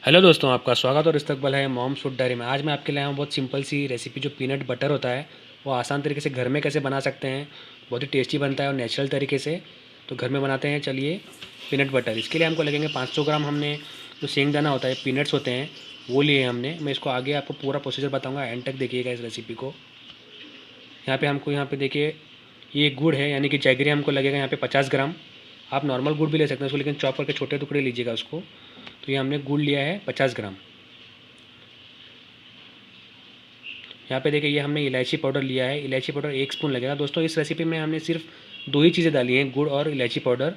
Hello दोस्तों, आपका स्वागत और इस्तकबाल है मॉम्स फूड डायरी में। आज मैं आपके लिए आया हूँ बहुत सिंपल सी रेसिपी। जो पीनट बटर होता है वो आसान तरीके से घर में कैसे बना सकते हैं। बहुत ही टेस्टी बनता है और नेचुरल तरीके से। तो घर में बनाते हैं, चलिए। पीनट बटर, इसके लिए हमको लगेंगे 500 ग्राम। हमने जो सेंगदाना होता है, पीनट्स होते हैं, वो लिए हमने। मैं इसको आगे आपको पूरा प्रोसीजर बताऊँगा, एंड तक देखिएगा इस रेसिपी को। यहाँ पे देखिए, ये गुड़ है यानी कि जैगरी, हमको लगेगा यहाँ पे 50 ग्राम। आप नॉर्मल गुड़ भी ले सकते हैं उसको, लेकिन चॉप करके छोटे टुकड़े लीजिएगा उसको। तो ये हमने गुड़ लिया है 50 ग्राम। यहाँ पे देखिए, ये हमने इलायची पाउडर लिया है। इलायची पाउडर 1 स्पून लगेगा। दोस्तों, इस रेसिपी में हमने सिर्फ 2 ही चीज़ें डाली हैं, गुड़ और इलायची पाउडर,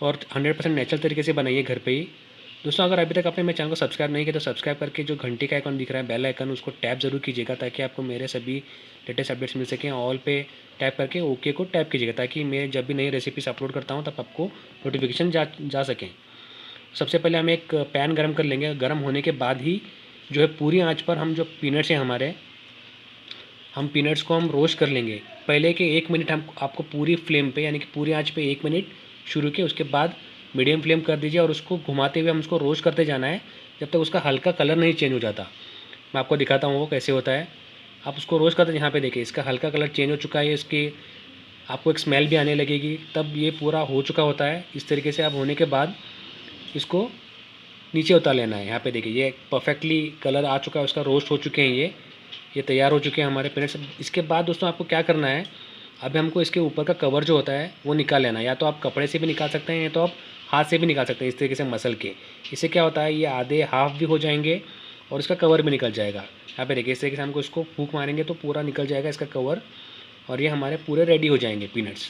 और 100% नेचुरल तरीके से बनाइए घर पे ही। दोस्तों, अगर अभी तक आपने मेरे चैनल को सब्सक्राइब नहीं किया तो सब्सक्राइब करके जो घंटी का आइकन दिख रहा है, बेल आइकन, उसको टैप जरूर कीजिएगा, ताकि आपको मेरे सभी लेटेस्ट अपडेट्स मिल सकें। ऑल पे टैप करके ओके को टैप कीजिएगा, ताकि मैं जब भी नई रेसिपीज अपलोड करता हूँ तब आपको नोटिफिकेशन जा सकें। सबसे पहले हम एक पैन गर्म कर लेंगे। गर्म होने के बाद ही जो है, पूरी आंच पर हम जो पीनट्स हैं हमारे, हम पीनट्स को हम रोस्ट कर लेंगे। पहले के 1 मिनट हम आपको पूरी फ्लेम पे, यानी कि पूरी आंच पे 1 मिनट शुरू के, उसके बाद मीडियम फ्लेम कर दीजिए और उसको घुमाते हुए हम उसको रोस्ट करते जाना है जब तक उसका हल्का कलर नहीं चेंज हो जाता। मैं आपको दिखाता हूँ वो कैसे होता है। आप उसको रोस्ट करते, यहाँ पे देखिए इसका हल्का कलर चेंज हो चुका है, इसकी आपको एक स्मेल भी आने लगेगी, तब ये पूरा हो चुका होता है। इस तरीके से अब होने के बाद इसको नीचे उतार लेना है। यहाँ पे देखिए, ये परफेक्टली कलर आ चुका है उसका, रोस्ट हो चुके हैं ये तैयार हो चुके हैं हमारे पीनट्स। इसके बाद दोस्तों आपको क्या करना है, अब हमको इसके ऊपर का कवर जो होता है वो निकाल लेना है। या तो आप कपड़े से भी निकाल सकते हैं, या तो आप हाथ से भी निकाल सकते हैं, इस तरीके से मसल के। इससे क्या होता है, ये आधे हाफ भी हो जाएंगे और इसका कवर भी निकल जाएगा। यहाँ पे देखिए, इस तरीके से हमको इसको फूंक मारेंगे तो पूरा निकल जाएगा इसका कवर, और ये हमारे पूरे रेडी हो जाएंगे पीनट्स।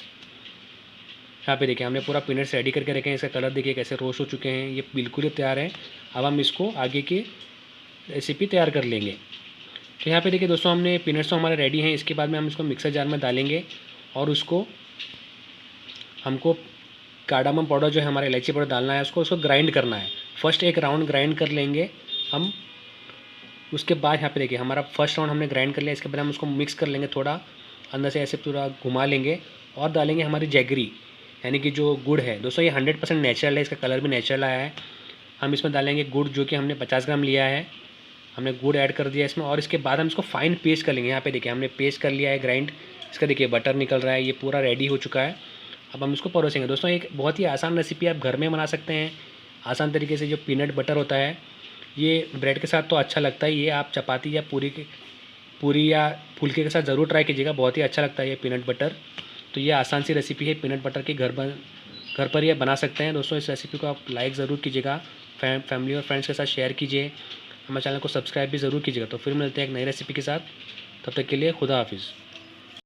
यहाँ पे देखिए, हमने पूरा पीनट्स रेडी करके रखे हैं। इसका कलर देखिए कैसे रोस्ट हो चुके हैं, ये बिल्कुल ही तैयार है। अब हम इसको आगे की रेसिपी तैयार कर लेंगे। तो यहाँ पे देखिए दोस्तों, हमने पीनट्स तो हमारे रेडी हैं। इसके बाद में हम इसको मिक्सर जार में डालेंगे और उसको हमको कार्डामम पाउडर जो है हमारा, इलायची पाउडर डालना है, उसको ग्राइंड करना है। फर्स्ट एक राउंड ग्राइंड कर लेंगे हम। उसके बाद यहाँ पे देखिए, हमारा फर्स्ट राउंड हमने ग्राइंड कर लिया। इसके बाद हम उसको मिक्स कर लेंगे, थोड़ा अंदर से ऐसे पूरा घुमा लेंगे, और डालेंगे हमारी जैगरी, यानी कि जो गुड़ है। दोस्तों, ये 100% नेचुरल है, इसका कलर भी नेचुरल आया है। हम इसमें डालेंगे गुड़, जो कि हमने 50 ग्राम लिया है। हमने गुड़ ऐड कर दिया इसमें, और इसके बाद हम इसको फाइन पेस्ट कर लेंगे। यहाँ पे देखिए, हमने पेस्ट कर लिया है ग्राइंड। इसका देखिए बटर निकल रहा है, ये पूरा रेडी हो चुका है। अब हम इसको परोसेंगे। दोस्तों, एक बहुत ही आसान रेसिपी आप घर में बना सकते हैं आसान तरीके से। जो पीनट बटर होता है, ये ब्रेड के साथ तो अच्छा लगता है, ये आप चपाती या पूरी या फुलके के साथ ज़रूर ट्राई कीजिएगा, बहुत ही अच्छा लगता है ये पीनट बटर। तो ये आसान सी रेसिपी है पीनट बटर की, घर पर ये बना सकते हैं। दोस्तों, इस रेसिपी को आप लाइक ज़रूर कीजिएगा, फैमिली और फ्रेंड्स के साथ शेयर कीजिए, हमारे चैनल को सब्सक्राइब भी ज़रूर कीजिएगा। तो फिर मिलते हैं एक नई रेसिपी के साथ, तब तक के लिए खुदा हाफिज़।